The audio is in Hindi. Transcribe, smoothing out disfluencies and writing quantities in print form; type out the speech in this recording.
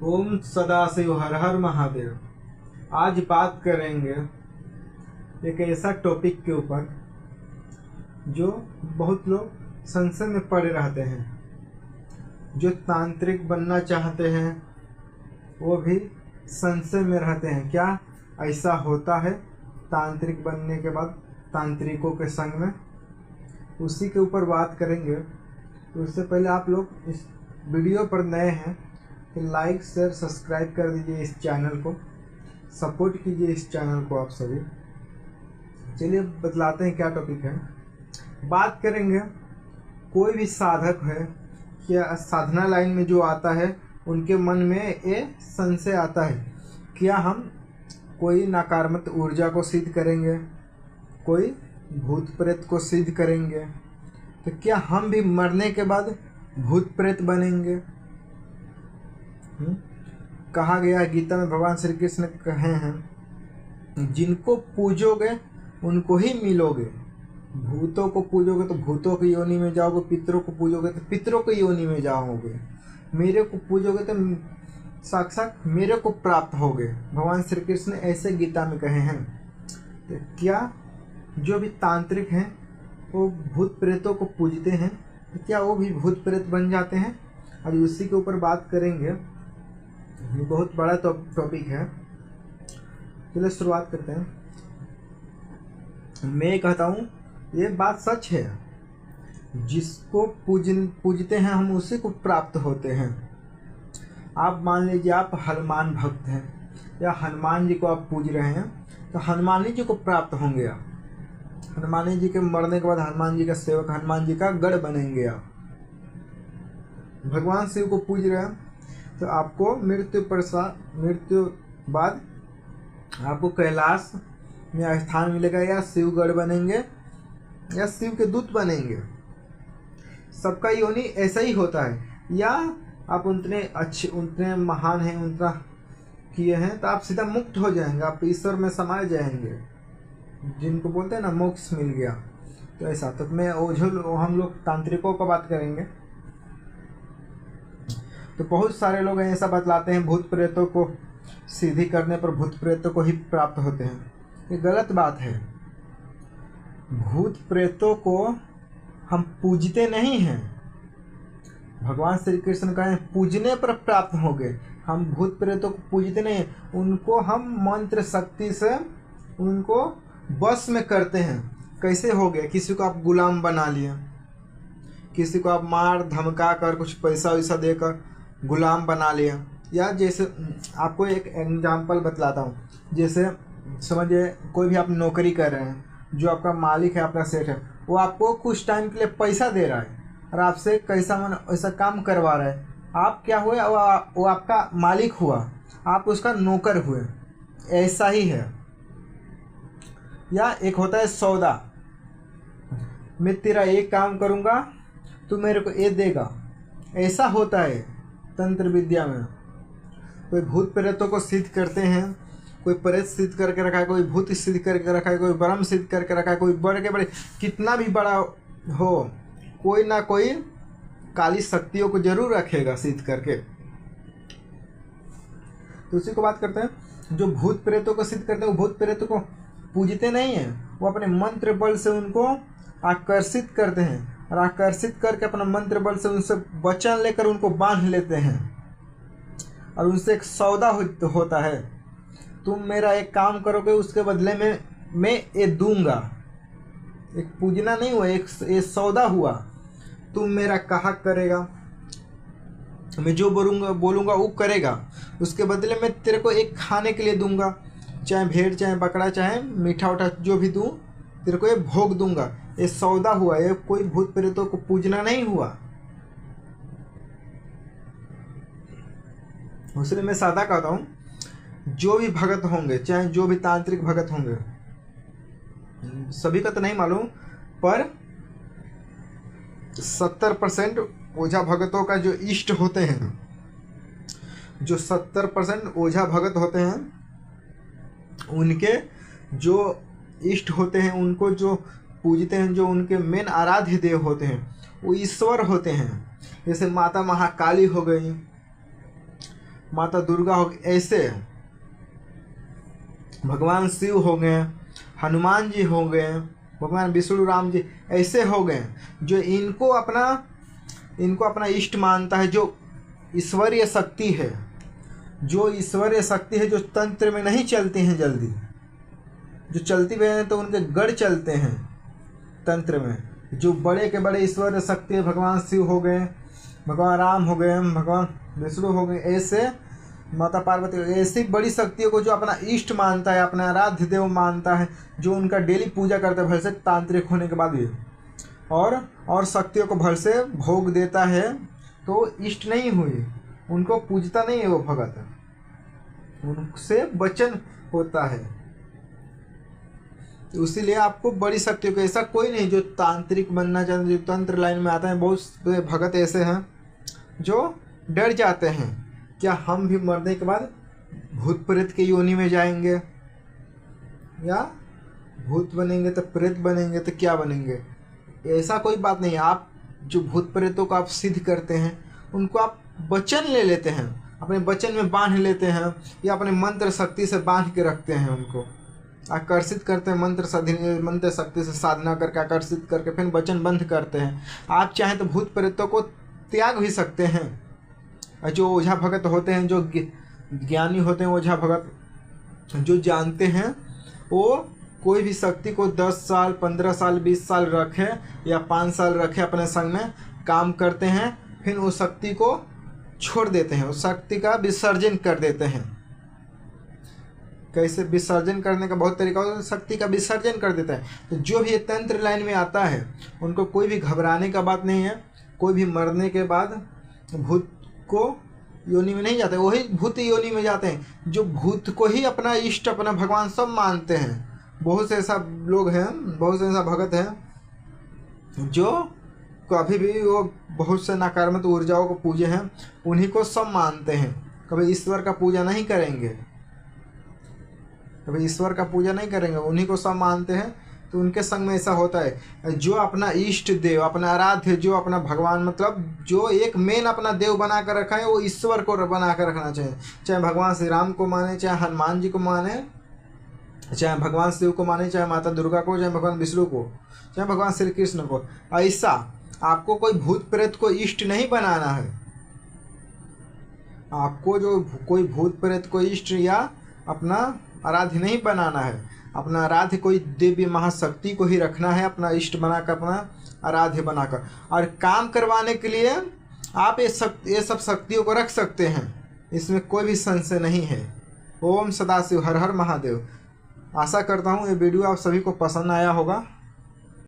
ओम सदाशिव हर हर महादेव। आज बात करेंगे एक ऐसा टॉपिक के ऊपर जो बहुत लोग संशय में पड़े रहते हैं। जो तांत्रिक बनना चाहते हैं वो भी संशय में रहते हैं, क्या ऐसा होता है तांत्रिक बनने के बाद तांत्रिकों के संग में? उसी के ऊपर बात करेंगे। तो उससे पहले आप लोग इस वीडियो पर नए हैं तो लाइक शेयर सब्सक्राइब कर दीजिए, इस चैनल को सपोर्ट कीजिए, इस चैनल को आप सभी। चलिए बतलाते हैं क्या टॉपिक है। बात करेंगे कोई भी साधक है क्या साधना लाइन में जो आता है उनके मन में ये संशय आता है, क्या हम कोई नकारात्मक ऊर्जा को सिद्ध करेंगे, कोई भूत प्रेत को सिद्ध करेंगे, तो क्या हम भी मरने के बाद भूत प्रेत बनेंगे? कहा गया है गीता में, भगवान श्री कृष्ण कहे हैं जिनको पूजोगे उनको ही मिलोगे। भूतों को पूजोगे तो भूतों की योनि में जाओगे, पितरों को पूजोगे तो पितरों की योनि में जाओगे, मेरे को पूजोगे तो साक्षात मेरे को प्राप्त होगे। भगवान श्री कृष्ण ऐसे गीता में कहे हैं। तो क्या जो भी तांत्रिक हैं वो भूत प्रेतों को पूजते हैं, तो क्या वो भी भूत प्रेत बन जाते हैं? आज उसी के ऊपर बात करेंगे। ये बहुत बड़ा टॉपिक है। चलिए शुरुआत करते हैं। मैं कहता हूँ ये बात सच है, जिसको पूजते हैं हम उसी को प्राप्त होते हैं। आप मान लीजिए आप हनुमान भक्त हैं या हनुमान जी को आप पूज रहे हैं तो हनुमान जी को प्राप्त होंगे आप। हनुमान जी के मरने के बाद हनुमान जी का सेवक, हनुमान जी का गढ़ बनेंगे आप। भगवान शिव को पूज रहे हैं तो आपको मृत्यु बाद आपको कैलाश में स्थान मिलेगा, या शिवगढ़ बनेंगे या शिव के दूत बनेंगे। सबका योनि ऐसा ही होता है। या आप उतने अच्छे उतने महान हैं, उतना किए हैं तो आप सीधा मुक्त हो जाएंगे, आप ईश्वर में समा जाएंगे, जिनको बोलते हैं ना मोक्ष मिल गया। तो ऐसा तो मैं हम लोग तांत्रिकों का बात करेंगे। तो बहुत सारे लोग ऐसा बतलाते हैं भूत प्रेतों को सीधी करने पर भूत प्रेतों को ही प्राप्त होते हैं। ये गलत बात है। भूत प्रेतों को हम पूजते नहीं हैं। भगवान श्री कृष्ण कहें पूजने पर प्राप्त होंगे। हम भूत प्रेतों को पूजते नहीं, उनको हम मंत्र शक्ति से उनको बस में करते हैं। कैसे हो गया? किसी को आप गुलाम बना लिए, किसी को आप मार धमका कर कुछ पैसा वैसा देकर गुलाम बना लिया। या जैसे आपको एक एग्जांपल बतलाता हूँ। जैसे समझिए कोई भी आप नौकरी कर रहे हैं, जो आपका मालिक है, आपका सेठ है, वो आपको कुछ टाइम के लिए पैसा दे रहा है और आपसे कैसा मन ऐसा काम करवा रहा है। आप क्या हुए? वो आपका मालिक हुआ, आप उसका नौकर हुए। ऐसा ही है। या एक होता है सौदा, मैं तेरा एक काम करूँगा तू मेरे को ये देगा। ऐसा होता है तंत्र विद्या में। कोई भूत प्रेतों को सिद्ध करते हैं, कोई प्रेत सिद्ध करके रखा है, कोई भूत सिद्ध करके रखा है, कोई ब्रह्म सिद्ध करके रखा है, कोई बड़े के बड़े कितना भी बड़ा हो, कोई ना कोई काली शक्तियों को जरूर रखेगा सिद्ध करके। तो उसी को बात करते हैं। जो भूत प्रेतों को सिद्ध करते हैं वो भूत प्रेतों को पूजते नहीं हैं, वो अपने मंत्र बल से उनको आकर्षित करते हैं और आकर्षित करके अपना मंत्र बल से उनसे वचन लेकर उनको बांध लेते हैं और उनसे एक सौदा होता है। तुम मेरा एक काम करोगे उसके बदले में मैं ये दूंगा। एक पूजना नहीं हुआ, एक ये सौदा हुआ। तुम मेरा कहा करेगा, मैं जो बोलूँगा वो करेगा, उसके बदले में तेरे को एक खाने के लिए दूंगा, चाहे भेड़ चाहे बकरा चाहे मीठा उठा जो भी दूँ, तेरे को ये भोग दूंगा। ये सौदा हुआ, ये कोई भूत प्रेतों को पूजना नहीं हुआ। उसलिए मैं सादा कहता हूँ, जो भी भगत होंगे, चाहे जो भी तांत्रिक भगत होंगे, सभी का तो नहीं मालूम, पर 70% ओझा भगतों का जो इष्ट होते हैं, जो 70% ओझा भगत होते हैं, उनके जो इष्ट होते हैं, उनको जो पूजते हैं, जो उनके मेन आराध्य देव होते हैं, वो ईश्वर होते हैं। जैसे माता महाकाली हो गई, माता दुर्गा हो गई, ऐसे भगवान शिव हो गए, हनुमान जी हो गए, भगवान विष्णु राम जी ऐसे हो गए जो इनको अपना इष्ट मानता है, जो ईश्वरीय शक्ति है, जो ईश्वरीय शक्ति है, जो तंत्र में नहीं चलती हैं जल्दी, जो चलती भी हैं तो उनके गढ़ चलते हैं तंत्र में। जो बड़े के बड़े ईश्वरीय शक्ति है, भगवान शिव हो गए, भगवान राम हो गए, भगवान विष्णु हो गए, ऐसे माता पार्वती, ऐसी बड़ी शक्तियों को जो अपना इष्ट मानता है, अपना आराध्य देव मानता है, जो उनका डेली पूजा करता है भर से तांत्रिक होने के बाद भी, और शक्तियों को भर से भोग देता है, तो इष्ट नहीं हुई, उनको पूजता नहीं है वो भगत, उनसे वचन होता है। तो इसीलिए आपको बड़ी शक्तियों को, ऐसा कोई नहीं जो तांत्रिक बनना चाहते, जो तंत्र लाइन में आता है, बहुत भगत ऐसे हैं जो डर जाते हैं, क्या हम भी मरने के बाद भूत प्रेत के योनि में जाएंगे, या भूत बनेंगे तो प्रेत बनेंगे तो क्या बनेंगे? ऐसा कोई बात नहीं है। आप जो भूत प्रेतों को आप सिद्ध करते हैं, उनको आप वचन ले लेते हैं, अपने वचन में बांध लेते हैं, या अपने मंत्र शक्ति से बांध के रखते हैं, उनको आकर्षित करते हैं, मंत्र शक्ति से साधना करके आकर्षित करके फिर वचन बंद करते हैं। आप चाहें तो भूत प्रेतों को त्याग भी सकते हैं। जो ओझा भगत होते हैं, जो ज्ञानी होते हैं, ओझा भगत जो जानते हैं, वो कोई भी शक्ति को 10 साल 15 साल 20 साल रखे या 5 साल रखे अपने संग में काम करते हैं, फिर उस शक्ति को छोड़ देते हैं, उस शक्ति का विसर्जन कर देते हैं। कैसे विसर्जन करने का बहुत तरीका होता है, शक्ति का विसर्जन कर देता है। तो जो भी ये तंत्र लाइन में आता है, उनको कोई भी घबराने का बात नहीं है। कोई भी मरने के बाद भूत को योनि में नहीं जाते, वही भूत योनि में जाते हैं जो भूत को ही अपना इष्ट, अपना भगवान सब मानते हैं। बहुत से ऐसा लोग हैं, बहुत से ऐसा भगत हैं जो कभी भी वो बहुत से नकारात्मक ऊर्जाओं को पूजे हैं, उन्हीं को सब मानते हैं, कभी ईश्वर का पूजा नहीं करेंगे, कभी ईश्वर का पूजा नहीं करेंगे, उन्हीं को सब मानते हैं। तो उनके संग में ऐसा होता है। जो अपना इष्ट देव, अपना आराध्य, जो अपना भगवान, मतलब जो एक मेन अपना देव बना कर रखा है, वो ईश्वर को बना कर रखना चाहिए। चाहे भगवान श्री राम को माने, चाहे हनुमान जी को माने, चाहे भगवान शिव को माने, चाहे माता दुर्गा को, चाहे भगवान विष्णु को, चाहे भगवान श्री कृष्ण को। ऐसा आपको कोई भूत प्रेत को इष्ट नहीं बनाना है। आपको जो कोई भूत प्रेत को इष्ट या अपना आराध्य नहीं बनाना है। अपना आराध्य कोई दिव्य महाशक्ति को ही रखना है, अपना इष्ट बनाकर, अपना आराध्य बनाकर। और काम करवाने के लिए आप ये सब शक्तियों को रख सकते हैं, इसमें कोई भी संशय नहीं है। ओम सदाशिव, हर हर महादेव। आशा करता हूँ ये वीडियो आप सभी को पसंद आया होगा।